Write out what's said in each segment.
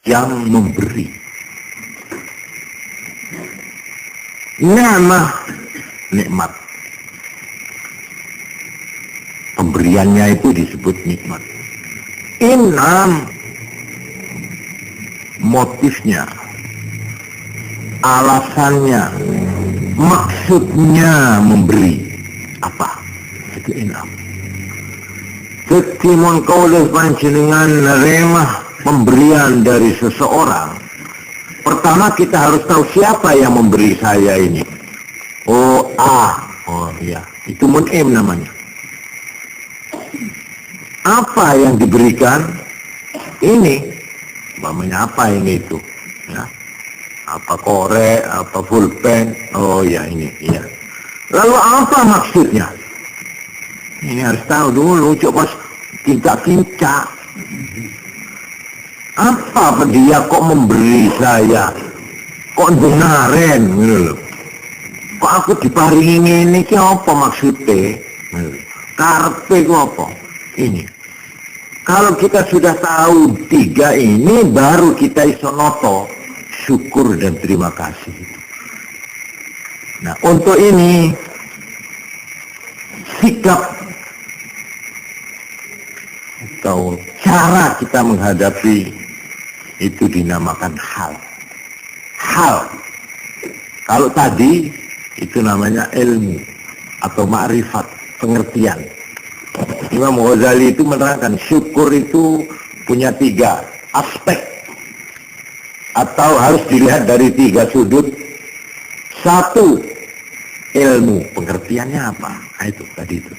yang memberi. Ni'mah, nikmat. Pemberiannya itu disebut nikmat. Inam, motifnya, alasannya, maksudnya memberi apa? Itu inam. Jadi mengkaulah panjenengan nerima pemberian dari seseorang. Pertama kita harus tahu siapa yang memberi saya ini. Oh ya, itu mun'im namanya. Apa yang diberikan? Ini, namanya apa ini itu? Ya. Apa korek, apa pulpen? Oh ya ini, ya. Lalu apa maksudnya? Ini harus tahu dulu, coba kincak-kincak. Apa dia kok memberi saya? Kok denaren gitu loh. Kok aku diparingi ini ki apa maksudnya? Karepe ku apa? Ini. Kalau kita sudah tahu tiga ini, baru kita iso noto syukur dan terima kasih. Nah, untuk ini sikap atau cara kita menghadapi itu dinamakan hal. Hal. Kalau tadi itu namanya ilmu atau ma'rifat, pengertian. Imam Ghazali itu menerangkan syukur itu punya tiga aspek atau harus dilihat dari tiga sudut. Satu, ilmu, pengertiannya apa? Nah, itu tadi itu.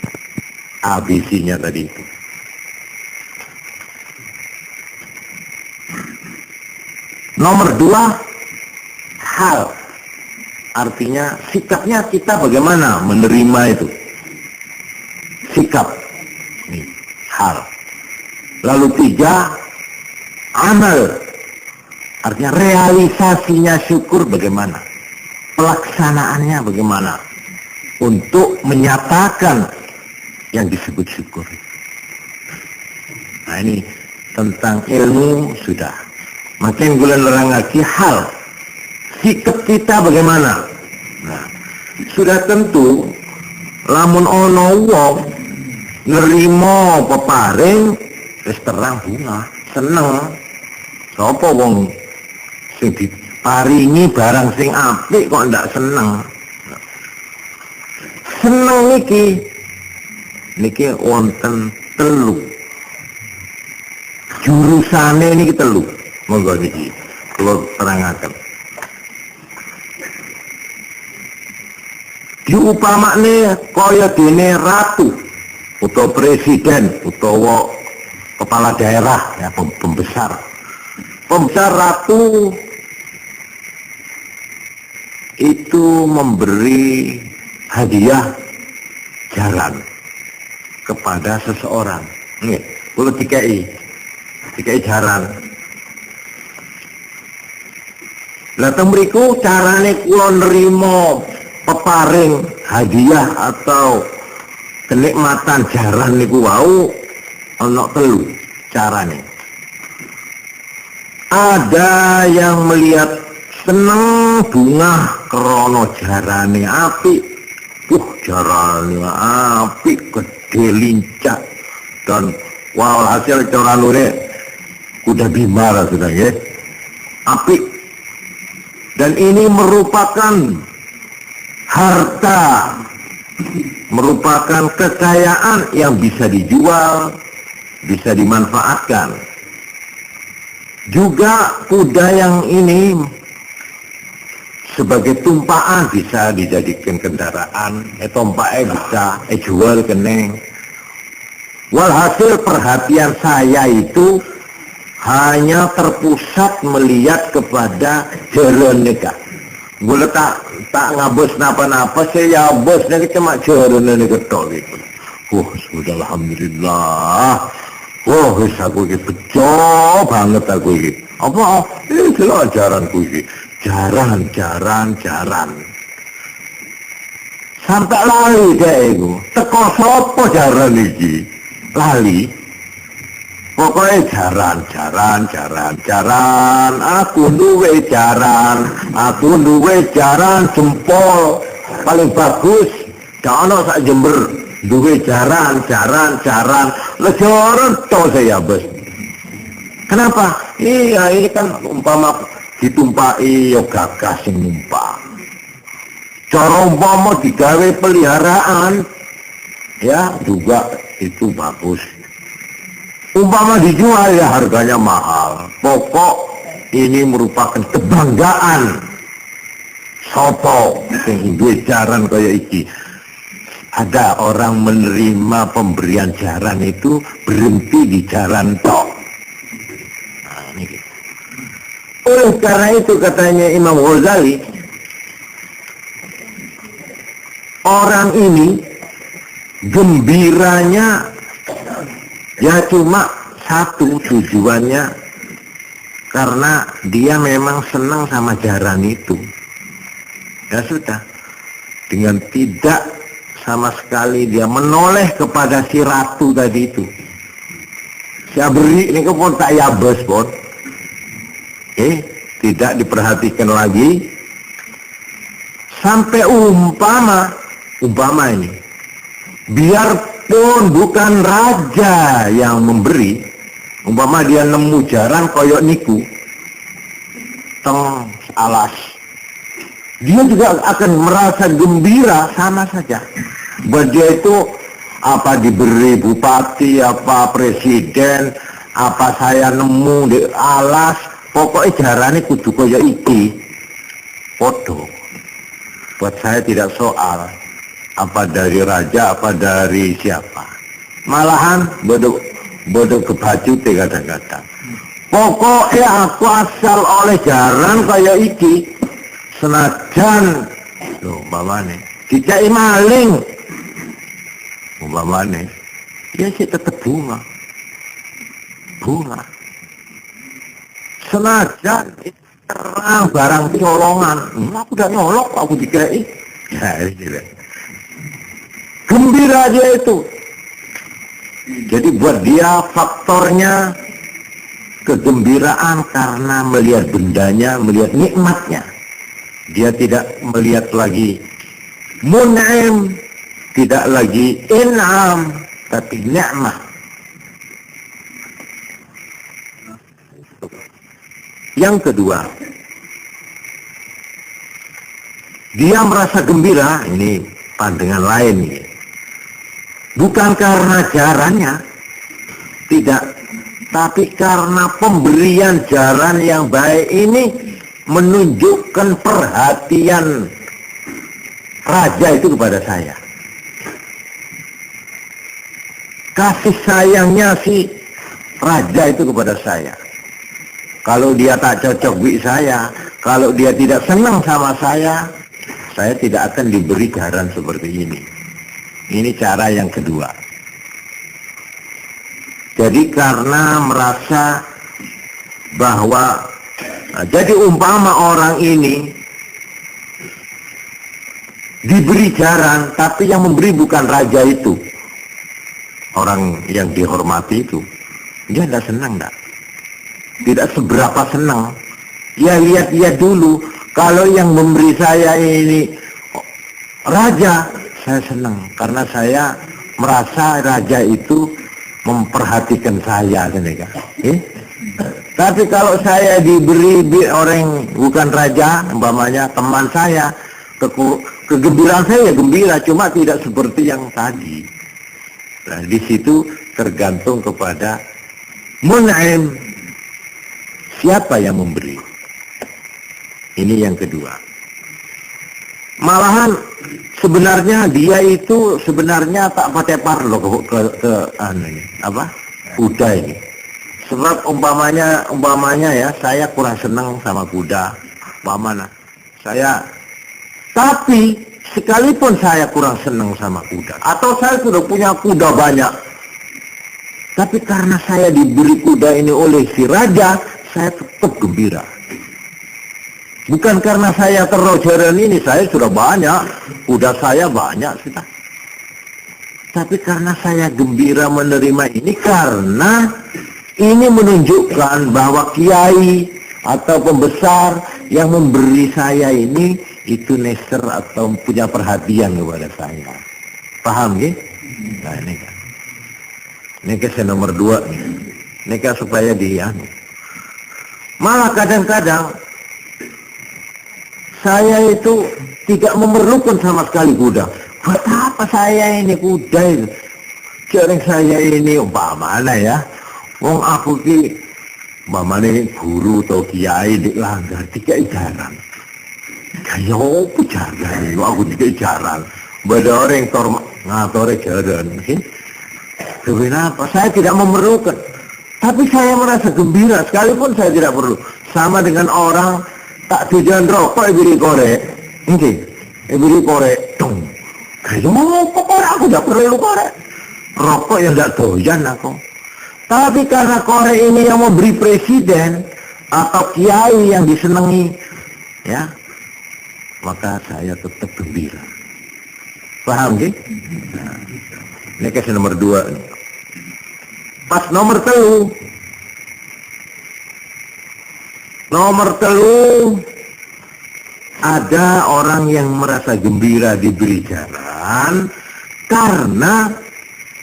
ABC-nya tadi itu. Nomor dua, hal. Artinya sikapnya kita bagaimana menerima itu. Sikap. Ini, hal. Lalu tiga, amal. Artinya realisasinya syukur bagaimana. Pelaksanaannya bagaimana. Untuk menyatakan yang disebut syukur. Nah ini tentang ilmu sudah. Makin bulan orang lagi hal, sikap kita bagaimana? Nah, sudah tentu, lamun ono wong nerimo peparing, wis terang bunga, seneng. Sopo wong sing diparingi barang sing apik kok ndak seneng? Seneng niki wonten telu. Jurusane niki telu. Monggo niki kula terangaken. Diupamakne kaya dene ratu utawa presiden utawa kepala daerah ya pembesar. Pembesar ratu itu memberi hadiah jaran kepada seseorang. Nggih, kula dikai jaran. Lah teng mriku carane kula nrimo peparing hadiah atau kenikmatan jaran niku wau ana telu carane. Ada yang melihat seneng bunga krana jarane apik. Jarane apik, gede lincah dan walhasil cara nure kuda bima lah sudah nggih. Apik. Dan ini merupakan harta, merupakan kekayaan yang bisa dijual, bisa dimanfaatkan. Juga kuda yang ini sebagai tumpaan bisa dijadikan kendaraan, tumpaknya bisa jual keneng. Walhasil perhatian saya itu hanya terpusat melihat kepada jaran nikah. Gue tak ngabos napa-napa, saya bos nih cuma jaran nikah tok gitu. Sudah alhamdulillah. Wis aku iki bejo banget aku iki. Apa? Delok jaranku iki. Jaran. Sampai lali kayak iku. Teko sapa jaran iki? Lali. Pokoknya jaran, aku duwe jaran jempol paling bagus. Jangan sak Jember duwe jaran. Lejoran toh saya bos. Kenapa? Iya ini kan umpama ditumpai yo gagah sing numpak. Cara umpama digawe peliharaan ya juga itu bagus. Umpama dijual ya harganya mahal. Pokok ini merupakan kebanggaan sopo sing duwe jaran kaya iki. Ada orang menerima pemberian jaran itu berhenti di jaran tok. Nah, ini gitu. Oleh karena itu katanya Imam Ghazali, orang ini gembiranya ya cuma satu tujuannya, karena dia memang senang sama jaran itu. Ya sudah, dengan tidak sama sekali dia menoleh kepada si ratu tadi itu. Saya beri ini pun tak yabes pun. Tidak diperhatikan lagi. Sampai umpama ini, biarpun bukan raja yang memberi, umpama dia nemu jaran koyok niku teng alas, dia juga akan merasa gembira sama saja. Buat dia itu apa diberi bupati, apa presiden, apa saya nemu di alas, pokoknya jarane kudu koyok iki podo. Buat saya tidak soal apa dari raja, apa dari siapa. Malahan bodoh kebajute kadang-kadang. Pokoknya aku asal oleh jaran kayak iki. Senajan loh umpamane dicai maling. Umpamane ya sih tetap bunga. Senajan terang barang colongan, aku udah nyolok, aku dikai. Ya, gembira dia itu. Jadi buat dia faktornya kegembiraan karena melihat bendanya, melihat nikmatnya. Dia tidak melihat lagi mun'im, tidak lagi in'am, tapi ni'mah. Yang kedua, dia merasa gembira, ini pandangan lain nih. Bukan karena jarannya, tidak, tapi karena pemberian jaran yang baik ini menunjukkan perhatian raja itu kepada saya. Kasih sayangnya si raja itu kepada saya. Kalau dia tak cocok dengan saya, kalau dia tidak senang sama saya tidak akan diberi jaran seperti ini. Ini cara yang kedua. Jadi karena merasa bahwa jadi umpama orang ini diberi jaran, tapi yang memberi bukan raja itu, orang yang dihormati itu, dia tidak senang, tidak seberapa senang. Ya lihat dulu, kalau yang memberi saya ini raja, saya senang karena saya merasa raja itu memperhatikan saya, Tapi kalau saya diberi orang bukan raja, umpamanya teman saya, kegembiraan saya ya gembira, cuma tidak seperti yang tadi. Nah, di situ tergantung kepada mun'im, siapa yang memberi. Ini yang kedua. Malahan sebenarnya dia itu sebenarnya tak pakai parlo ke kuda ini. Sebab umpamanya ya, saya kurang senang sama kuda, umpamanya saya, tapi sekalipun saya kurang senang sama kuda, atau saya sudah punya kuda banyak, tapi karena saya diberi kuda ini oleh si raja, saya tetap gembira. Bukan karena saya kerojaran ini, saya sudah banyak, kuda saya banyak sudah. Tapi karena saya gembira menerima ini, karena Ini menunjukkan bahwa kiai atau pembesar yang memberi saya ini itu neser atau punya perhatian kepada saya. Paham ya? Nah ini kan. Ini kan nomor 2 nih. Ini kan supaya dia. Malah kadang-kadang saya itu tidak memerlukan sama sekali kuda. Buat apa saya ini kuda itu? Jarang saya ini umpamanya ya. Wong aku ki umpamanya guru atau kiai di langgar tiga jarang. Kayak apa jarang? Aku tiga jarang. Bada orang yang ngatore jarang. Kenapa? Saya tidak memerlukan. Tapi saya merasa gembira sekalipun saya tidak perlu. Sama dengan orang tak tujuan rokok beri korek. Oke, beri korek. Tung. Kayak apa korek? Aku tidak perlu korek. Rokok yang tidak doyan aku. Tapi karena korek ini yang mau beri presiden atau kiai yang disenangi, ya, maka saya tetap gembira. Paham gak? Nah, ini kasih nomor 2. Pas nomor 3. Nomor 3, ada orang yang merasa gembira diberi jaran karena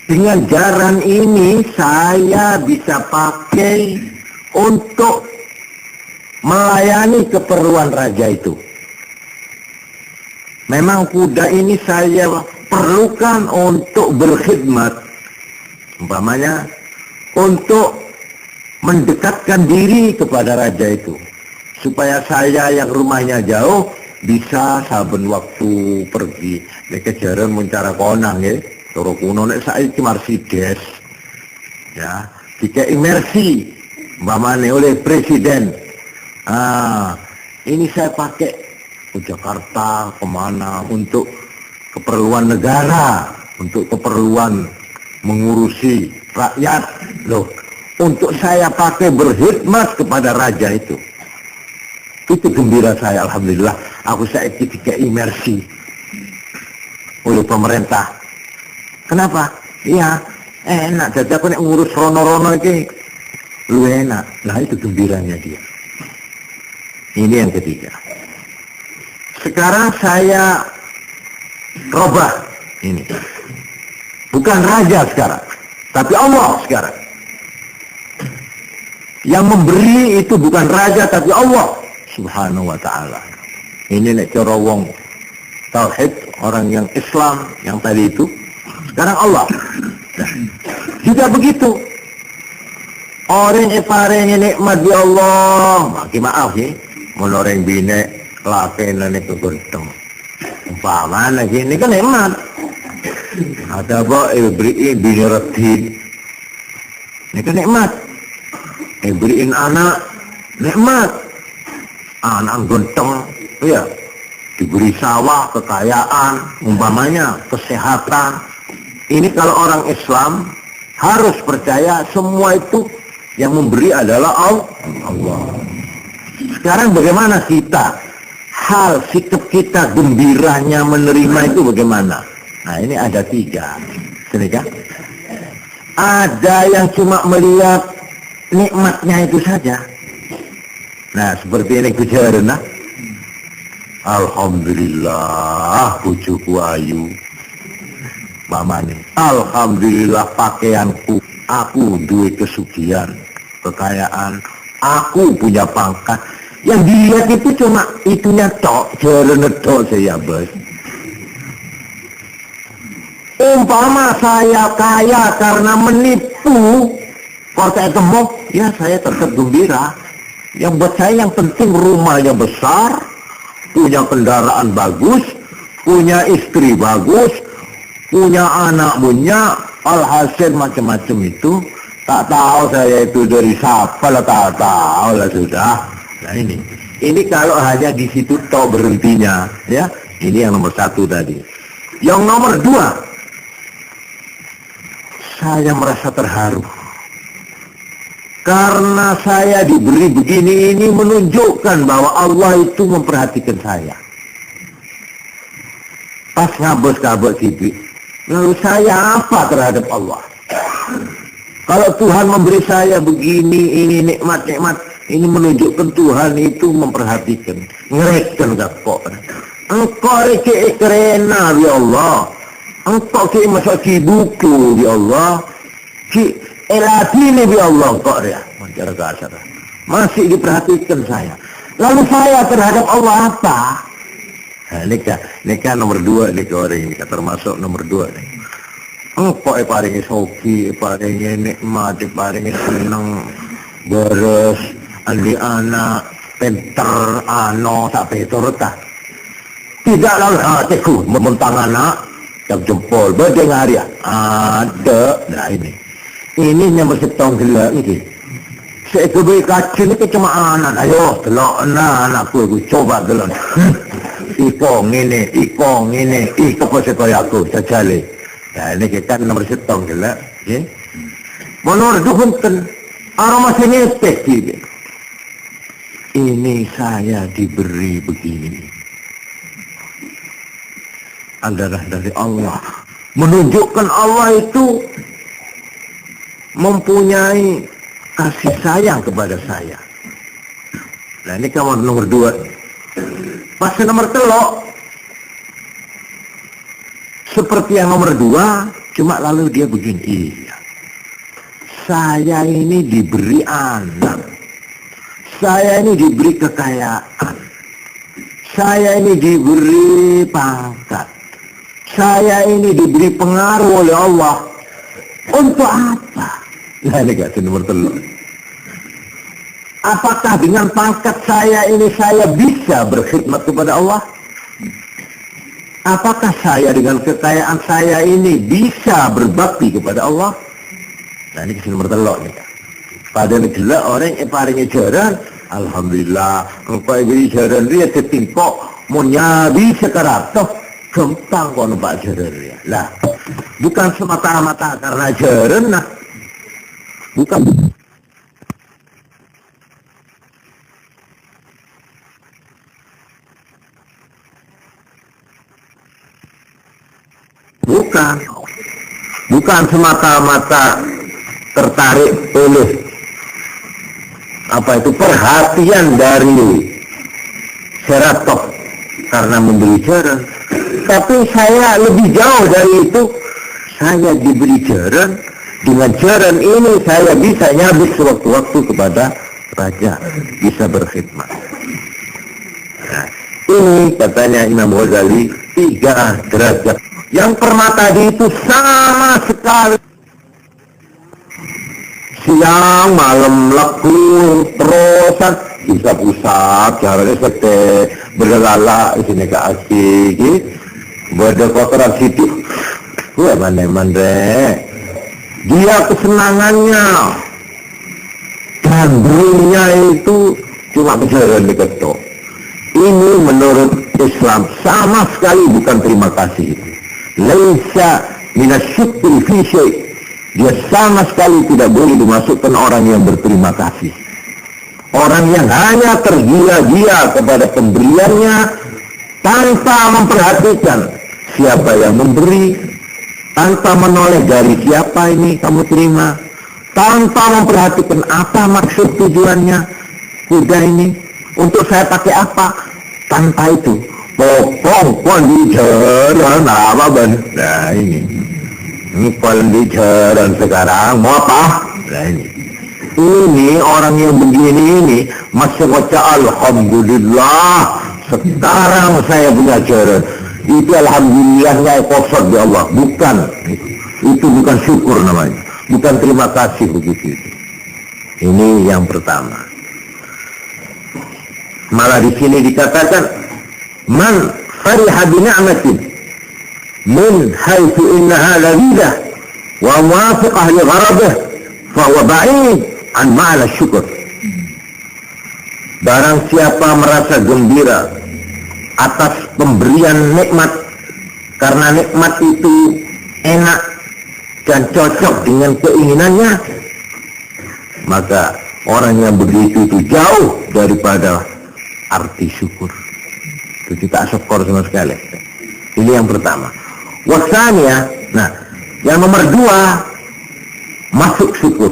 dengan jaran ini saya bisa pakai untuk melayani keperluan raja itu. Memang kuda ini saya perlukan untuk berkhidmat. Umpamanya untuk mendekatkan diri kepada raja itu. Supaya saya yang rumahnya jauh bisa saben waktu pergi. Nek kejaran mencara konang ya. Toro kuno nek saiki Mercedes. Ya, jika imersi umpamanya oleh presiden. Ini saya pakai ke Jakarta kemana untuk keperluan negara, untuk keperluan mengurusi rakyat loh, untuk saya pakai berkhidmat kepada raja itu gembira saya. Alhamdulillah aku saya ketika imersi oleh pemerintah. Kenapa? Iya enak, jadi aku nek ngurus rono-rono ini lu enak. Nah itu gembiranya dia. Ini yang ketiga. Sekarang saya robah ini. Bukan raja sekarang, tapi Allah sekarang. Yang memberi itu bukan raja tapi Allah Subhanahu wa ta'ala. Ini nek cara wong tauhid, orang yang Islam yang tadi itu, sekarang Allah. Nah, juga begitu. Orang yang paling nikmat di Allah, makin maaf ya, orang bine lakenan itu genteng. Umpama lagi ini kan nikmat. Ada apa beriin bini retin. Ini kan nikmat. Beriin anak nikmat. Anak genteng, ya. Diberi sawah, kekayaan, umpamanya kesehatan. Ini kalau orang Islam harus percaya semua itu yang memberi adalah Allah. Sekarang bagaimana kita? Hal sikap kita gembiranya menerima itu bagaimana? Nah ini ada 3. Sini kan? Ada yang cuma melihat nikmatnya itu saja. Nah seperti ini kujarana. Alhamdulillah bujuku ayu. Mamane. Alhamdulillah pakaianku. Aku duit kesugihan, kekayaan. Aku punya pangkat. Yang dilihat itu cuma itunya tok, jalan tok saya bos. Umpama saya kaya karena menipu partai gemuk, ya saya tetap gembira. Yang buat saya yang penting rumahnya besar, punya kendaraan bagus, punya istri bagus, punya anak punya, alhasil macam-macam itu. Tak tahu saya itu dari siapa lah, tak tahu lah sudah. Nah ini kalau hanya di situ toh berhentinya, ya. Ini yang nomor 1 tadi. Yang nomor 2, saya merasa terharu karena saya diberi begini. Ini menunjukkan bahwa Allah itu memperhatikan saya. Pas ngabos-ngabos gitu, lalu saya apa terhadap Allah? Kalau Tuhan memberi saya begini, ini nikmat-nikmat, ini menunjukkan Tuhan itu memperhatikan. Ngereken gak kok. Engkau reke kerena ya Allah. Engkau ke masuk buku ya Allah. Ki elatini ya Allah kok dia. Cara kasar. Masih diperhatikan saya. Lalu saya terhadap Allah apa? Nah, nikah nomor 2 nikah orang ini termasuk nomor 2 nih. Engkau paringi soki, paringi nikmat, paringi seneng, beres, andi anak, pinter, sampai turta. Tidak lalu hatiku membentang anak, yang jempol, badeng hari ada. Nah ini yang bersetong gila ini. Saya kebeli kacil itu cuma anak, ayo telok anakku, coba telok. Ikong ini, ikong sekolah aku, cacale. Nah ini kita nomor setong gila, ya. Menurut dukunten, aroma senyepek gitu. Ini saya diberi begini. Adalah dari Allah. Menunjukkan Allah itu mempunyai kasih sayang kepada saya. Nah ini kamu nomor 2. Pas nomor telok. Seperti yang nomor 2, cuma lalu dia begini, iya. Saya ini diberi anak. Saya ini diberi kekayaan. Saya ini diberi pangkat. Saya ini diberi pengaruh oleh Allah. Untuk apa? Nah ini kasih nomor 3. Apakah dengan pangkat saya ini saya bisa berkhidmat kepada Allah? Apakah saya dengan kekayaan saya ini bisa berbakti kepada Allah? Nah ini kisah nomor 3 nih. Pada negara orang yang paling jaran, alhamdulillah, engkau beri jaran dia ketingkok, mau nyabi sekarang toh, gampang kau nampak jaran dia. Lah, bukan semata-mata karena jaran, nah, bukan. Bukan semata-mata tertarik oleh perhatian dari Seratoh karena memberi jaran, tapi saya lebih jauh dari itu. Saya diberi jaran, dengan jaran ini saya bisa nyabik sewaktu-waktu kepada raja, bisa berkhidmat. Nah, ini katanya Imam Ghazali 3 derajat. Yang permata itu sama sekali siang malam laku terusan usap-usap caranya seperti berlala sini ke asik berdekotoran situ gue mana-mana dia kesenangannya gandrungnya itu cuma kejaran diketok. Ini menurut Islam sama sekali bukan terima kasih itu. Laisa minasyukri fi syai'. Dia sama sekali tidak boleh dimasukkan orang yang berterima kasih. Orang yang hanya tergila-gila kepada pemberiannya tanpa memperhatikan siapa yang memberi, tanpa menoleh dari siapa ini kamu terima, tanpa memperhatikan apa maksud tujuannya kuda ini, untuk saya pakai apa, tanpa itu pokok di jalan apa ban. Nah ini di jalan sekarang mau apa? Nah ini orang yang begini ini masih baca alhamdulillah sekarang saya punya jalan. Itu alhamdulillah saya kosong di Allah. Bukan, itu bukan syukur namanya, bukan terima kasih begitu. Ini yang pertama. Malah di sini dikatakan man fariha bi ni'matin min haitsu innaha ladidah wa muwafiqah li gharadih fa huwa ba'id an ma'na syukur. Barang siapa merasa gembira atas pemberian nikmat karena nikmat itu enak dan cocok dengan keinginannya, maka orang yang begitu itu jauh daripada arti syukur. Itu kita syukur sama sekali. Ini yang pertama. Wasanya, nah, yang nomor 2, masuk syukur.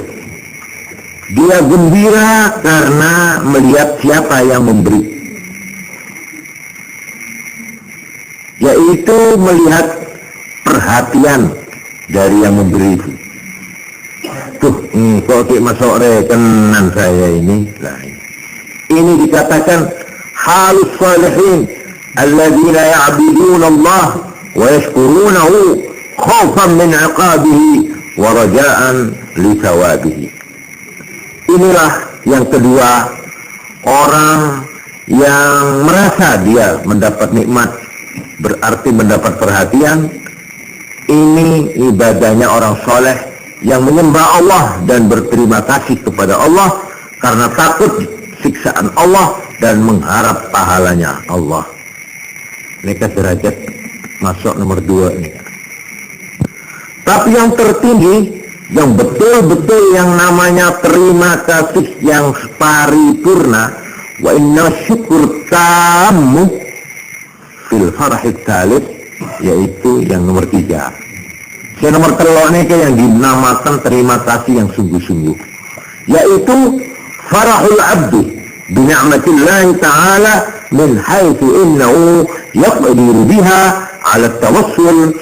Dia gembira karena melihat siapa yang memberi, yaitu melihat perhatian dari yang memberi itu. Tuh, kok masuk rekenan saya ini. Nah, ini dikatakan halus salihin alladzina ya'buduna Allah wa yashkurunahu khaufan min 'iqabihi wa raja'an li thawabihi. Inilah yang kedua, orang yang merasa dia mendapat nikmat, berarti mendapat perhatian. Ini ibadahnya orang soleh yang menyembah Allah dan berterima kasih kepada Allah karena takut siksaan Allah dan mengharap pahalanya Allah. Mereka derajat masuk nomor 2 ini. Tapi yang tertinggi, yang betul-betul yang namanya terima kasih yang paripurna, wa inna syukur tamu fil farahit thalith, yaitu yang nomor 3. Yang nomor 3 ini yang dinamakan terima kasih yang sungguh-sungguh, yaitu farahul abdi bi ni'matillahi ta'ala min haitsu innahu yaqdiru biha 'ala at-tawassul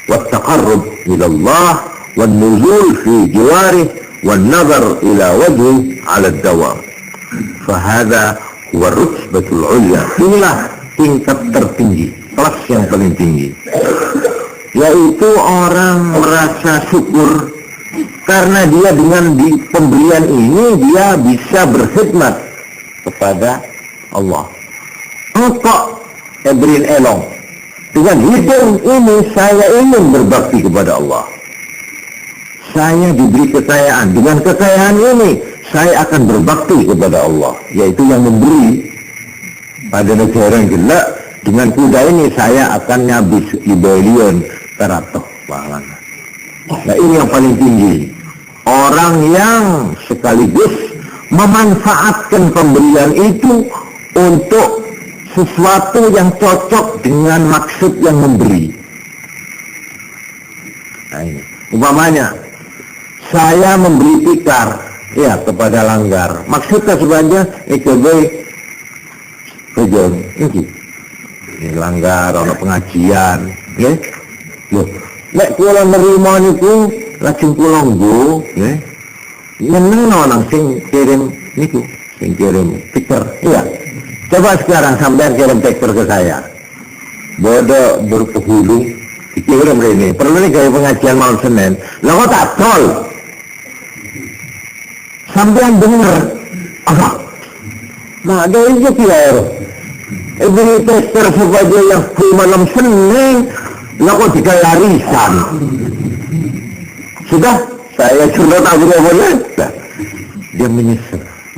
wa at-taqarrub ila Allah والنزول في جواره والنظر إلى وجهه على الدوام. فهذا هو الرتبة العليا. Inilah tingkat tertinggi, kelas yang paling tinggi, yaitu orang merasa syukur karena dia dengan pemberian ini dia bisa berkhidmat kepada Allah. Engkau Ebril Elong, dengan hidung ini saya ingin berbakti kepada Allah. Saya diberi kekayaan, dengan kekayaan ini saya akan berbakti kepada Allah, yaitu yang memberi. Pada negara yang gelap, dengan kuda ini saya akan nyabis ibalion teratok pahala. Nah, ini yang paling tinggi, orang yang sekaligus memanfaatkan pemberian itu untuk sesuatu yang cocok dengan maksud yang memberi. Nah, ini umpamanya saya memberi tikar ya kepada langgar, maksudnya sebenarnya ini langgar ono pengajian nggih. Loh, nek kula nerima niku lajeng kula nggo nggih, nyenengno nang sing kirim niku, sing kirim tikar. Iya. Coba sekarang sampean kirim tikar ke saya. Bodoh berpenghulu dikirim ini. Perlu nih gaya pengajian malam Senin. Lah kok tak tol? Sampean dengar apa? Nah, ada itu kira beri tester sebagai yang malam Senin, lah kok tiga larisan. Sudah, saya sudah tak boleh. Dia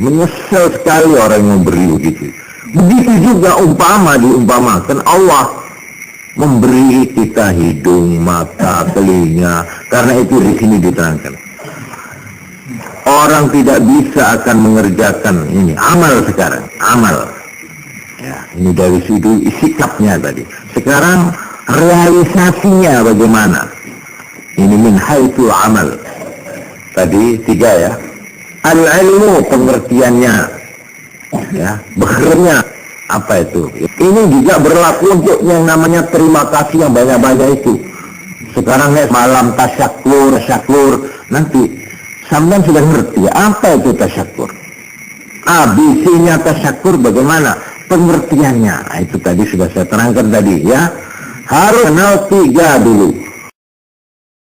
menyesal sekali orang yang memberi begitu. Begitu juga diumpamakan Allah memberi kita hidung, mata, telinga. Karena itu di sini diterangkan. Orang tidak bisa akan mengerjakan ini amal sekarang, amal. Ya, ini dari sudut sikapnya tadi. Sekarang realisasinya bagaimana? Ini min haitsu amal. Tadi 3 ya. Al-ilmu pengertiannya. Ya, bekernya apa itu? Ini juga berlaku untuk yang namanya terima kasih yang banyak-banyak itu. Sekarang malam tasyakur, nanti sampean sudah ngerti apa itu tasyakur. ABC-nya tasyakur bagaimana? Pengertiannya. Nah, itu tadi sudah saya terangkan tadi ya. Harus kenal 3 dulu.